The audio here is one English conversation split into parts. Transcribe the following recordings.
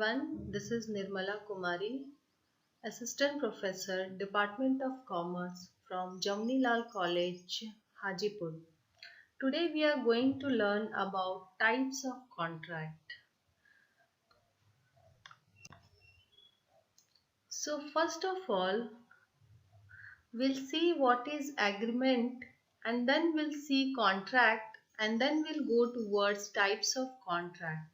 everyone, this is Nirmala Kumari, Assistant Professor, Department of Commerce from Jamnilal College, Hajipur. Today we are going to learn about types of contract. So first of all, we'll see what is agreement and then we'll see contract and then we'll go towards types of contract.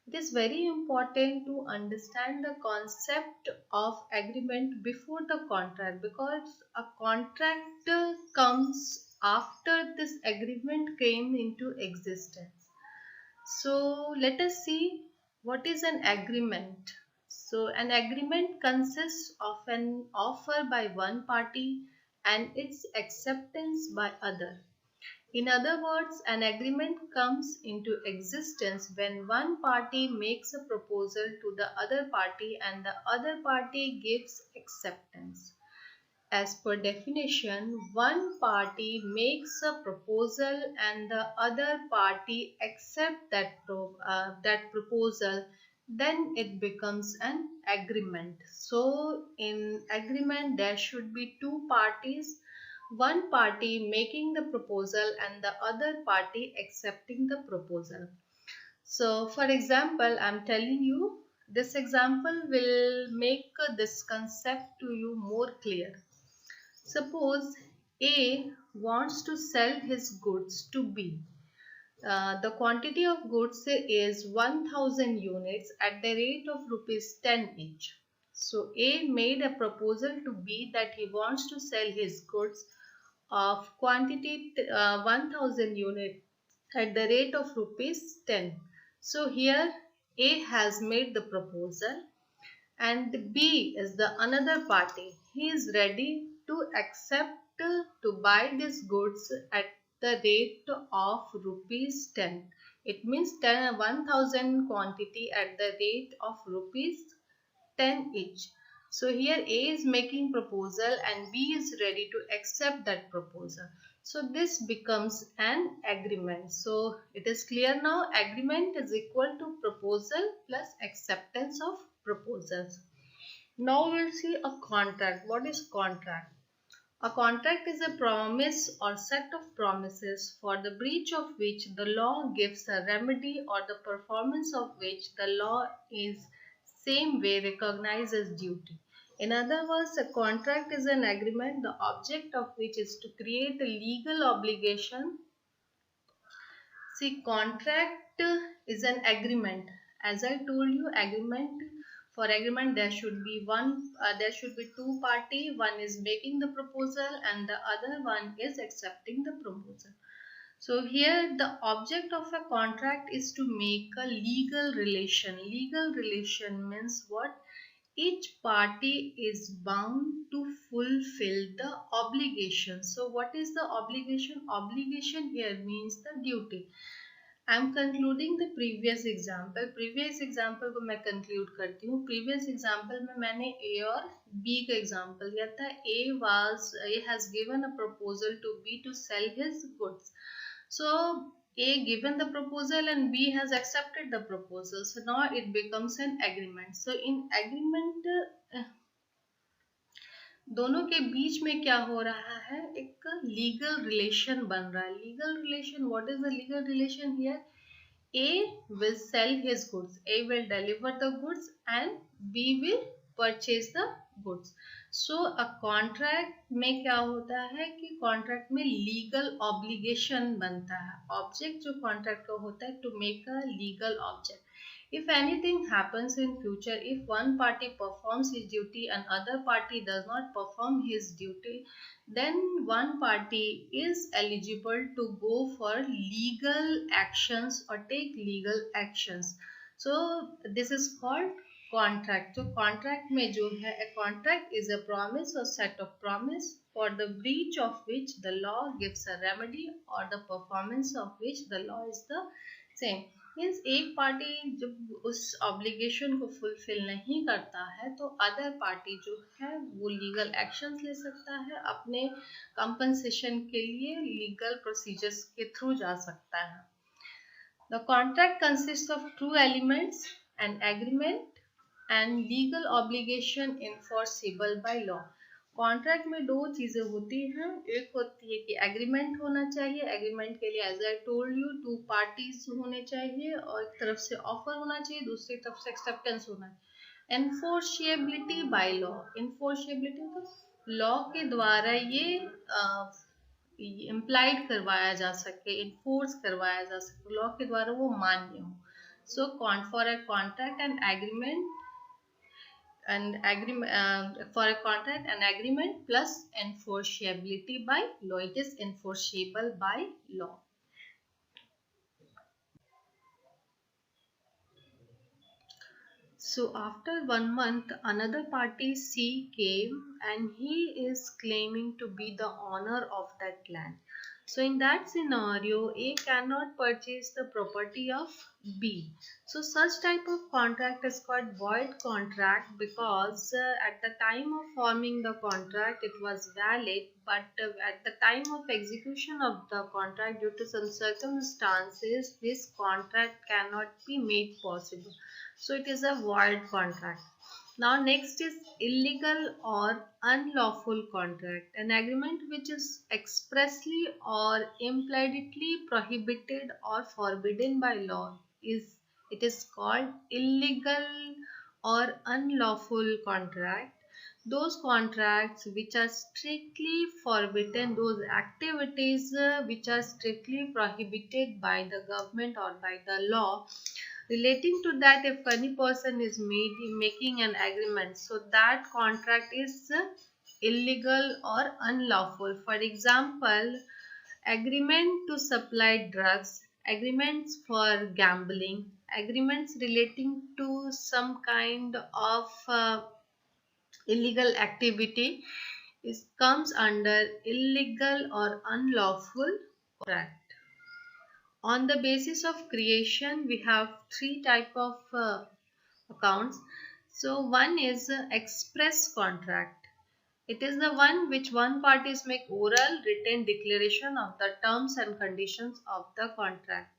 It is very important to understand the concept of agreement before the contract because a contract comes after this agreement came into existence. So let us see what is an agreement. So an agreement consists of an offer by one party and its acceptance by other. In other words, an agreement comes into existence when one party makes a proposal to the other party and the other party gives acceptance. As per definition, one party makes a proposal and the other party accepts that proposal, then it becomes an agreement. So in agreement there should be two parties, one party making the proposal and the other party accepting the proposal. So for example, I'm telling you, this example will make this concept to you more clear. Suppose A wants to sell his goods to B. The quantity of goods is 1000 units at the rate of rupees 10 each. So A made a proposal to B that he wants to sell his goods of quantity 1000 units at the rate of rupees 10. So here A has made the proposal and B is the another party. He is ready to accept to buy these goods at the rate of rupees 10. It means 1000 quantity at the rate of rupees 10 each. So here A is making proposal and B is ready to accept that proposal. So this becomes an agreement. So it is clear now, agreement is equal to proposal plus acceptance of proposals. Now we'll see a contract. What is contract? A contract is a promise or set of promises for the breach of which the law gives a remedy or the performance of which the law is same way recognizes duty. In other words, a contract is an agreement, the object of which is to create a legal obligation. See, contract is an agreement. As I told you, for agreement there should be two party. One is making the proposal and the other one is accepting the proposal. So here the object of a contract is to make a legal relation. Legal relation means what? Each party is bound to fulfill the obligation. So what is the obligation? Obligation here means the duty. I am concluding the previous example. Previous example को मैं conclude करती हूँ. Previous example में मैंने A और B का example दिया था. A has given a proposal to B to sell his goods. So A given the proposal and B has accepted the proposal. So now it becomes an agreement. So in agreement दोनों के बीच में क्या हो रहा है? एक legal relation बन रहा है. Legal relation, what is the legal relation here? A will sell his goods. A will deliver the goods and B will purchase the goods. So a contract में क्या होता है कि contract में legal obligation बनता है. Object जो contract का होता है to make a legal object. If anything happens in future, if one party performs his duty and other party does not perform his duty, then one party is eligible to go for legal actions or take legal actions. So this is called contract. So contract में जो है, a contract is a promise or set of promise for the breach of which the law gives a remedy or the performance of which the law is the same. Means एक party जब उस obligation को fulfil नहीं करता है तो other party जो है वो लीगल एक्शंस ले सकता है, अपने कंपनसेशन के लिए लीगल प्रोसीजर्स के थ्रू जा सकता है. The contract consist of two elements, an agreement and legal obligation enforceable by law. Contract में दो चीजें होती हैं, एक होती है कि एग्रीमेंट होना चाहिए, एग्रीमेंट के लिए as I told you two parties होने चाहिए और एक तरफ से ऑफर होना चाहिए, दूसरी तरफ से एक्सेप्टेंस होना है। एनफोर्सेबिलिटी बाय लॉ, इन्फोर्सेबिलिटी तो लॉ के द्वारा ये इम्प्लाइड करवाया जा सके, इन्फोर्स करवाया जा सके, लॉ के द्वारा वो मान्य हो। So for a contract and agreement for a contract and agreement plus enforceability by law, it is enforceable by law. So after 1 month another party C came and he is claiming to be the owner of that land. So in that scenario, A cannot purchase the property of B. So such type of contract is called void contract because at the time of forming the contract it was valid, but at the time of execution of the contract due to some circumstances this contract cannot be made possible. So it is a void contract. Now next is illegal or unlawful contract. An agreement which is expressly or impliedly prohibited or forbidden by law is called illegal or unlawful contract. Those contracts which are strictly forbidden, those activities which are strictly prohibited by the government or by the law, relating to that if any person is making an agreement, so that contract is illegal or unlawful. For example, agreement to supply drugs, agreements for gambling, agreements relating to some kind of illegal activity comes under illegal or unlawful contract. On the basis of creation, we have three type of accounts. So one is express contract. It is the one which one parties make oral written declaration of the terms and conditions of the contract.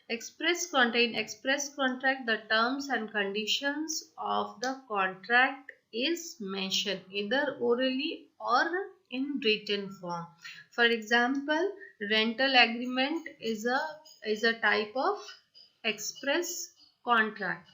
In express contract, the terms and conditions of the contract is mentioned either orally or in written form. For example, rental agreement is a type of express contract.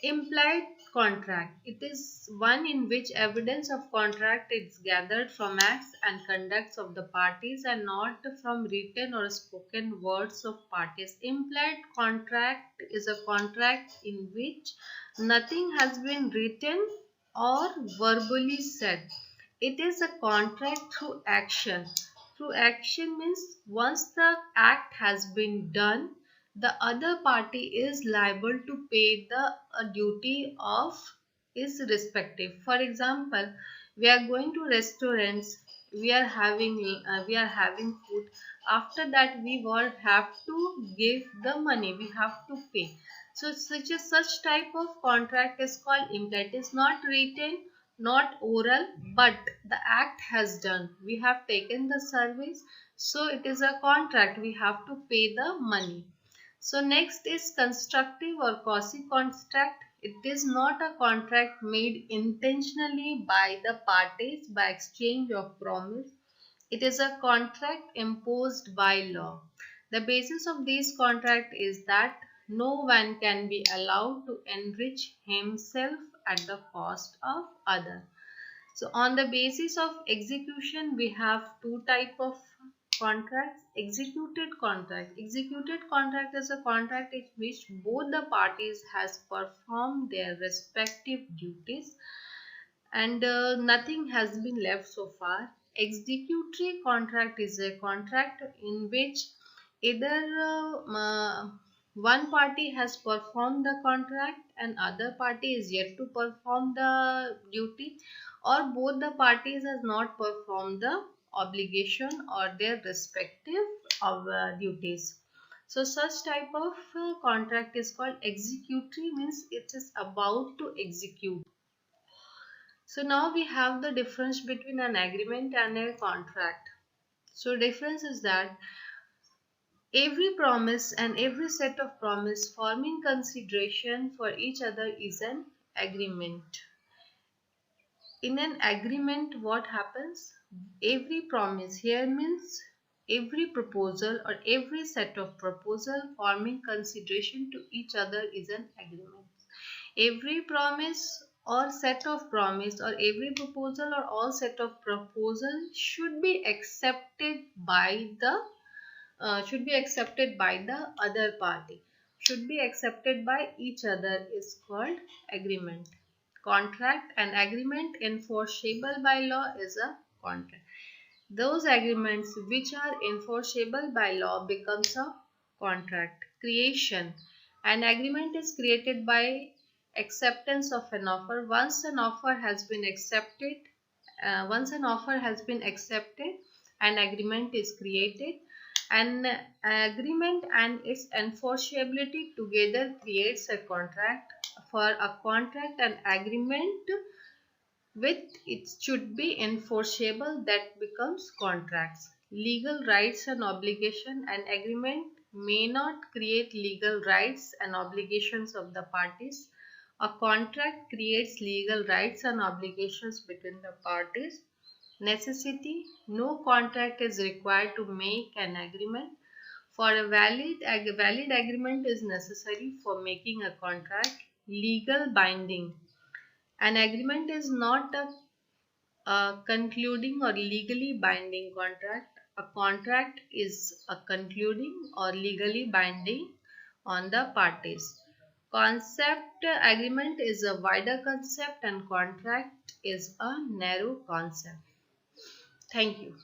Implied contract. It is one in which evidence of contract is gathered from acts and conducts of the parties and not from written or spoken words of parties. Implied contract is a contract in which nothing has been written or verbally said. It is a contract through action. Through action means once the act has been done, the other party is liable to pay the duty of is respective. For example, we are going to restaurants, we are having food. After that, we will have to give the money. We have to pay. So such type of contract is called implied. It is not written, not oral, but the act has done. We have taken the service, so it is a contract. We have to pay the money. So next is constructive or quasi-contract. It is not a contract made intentionally by the parties by exchange of promise. It is a contract imposed by law. The basis of this contract is that no one can be allowed to enrich himself at the cost of other. So on the basis of execution, we have two type of contracts. Executed contract. Executed contract is a contract in which both the parties has performed their respective duties and nothing has been left so far. Executory contract is a contract in which either one party has performed the contract and other party is yet to perform the duty, or both the parties has not performed the obligation or their respective duties. So such type of contract is called executory, means it is about to execute. So now we have the difference between an agreement and a contract. So difference is that every promise and every set of promise forming consideration for each other is an agreement. In an agreement, what happens? Every promise here means every proposal or every set of proposal forming consideration to each other is an agreement. Every promise or set of promise or every proposal or all set of proposal should be accepted by the other party, should be accepted by each other is called agreement. Contract and agreement enforceable by law is a contract. Those agreements which are enforceable by law becomes a contract. Creation. An agreement is created by acceptance of an offer. Once an offer has been accepted, an agreement is created. An agreement and its enforceability together creates a contract. For a contract, an agreement with it should be enforceable, that becomes contracts. Legal rights and obligation. An agreement may not create legal rights and obligations of the parties. A contract creates legal rights and obligations between the parties. Necessity. No contract is required to make an agreement. For a valid agreement is necessary for making a contract. Legal binding. An agreement is not a concluding or legally binding contract. A contract is a concluding or legally binding on the parties. Concept. Agreement is a wider concept and contract is a narrow concept. Thank you.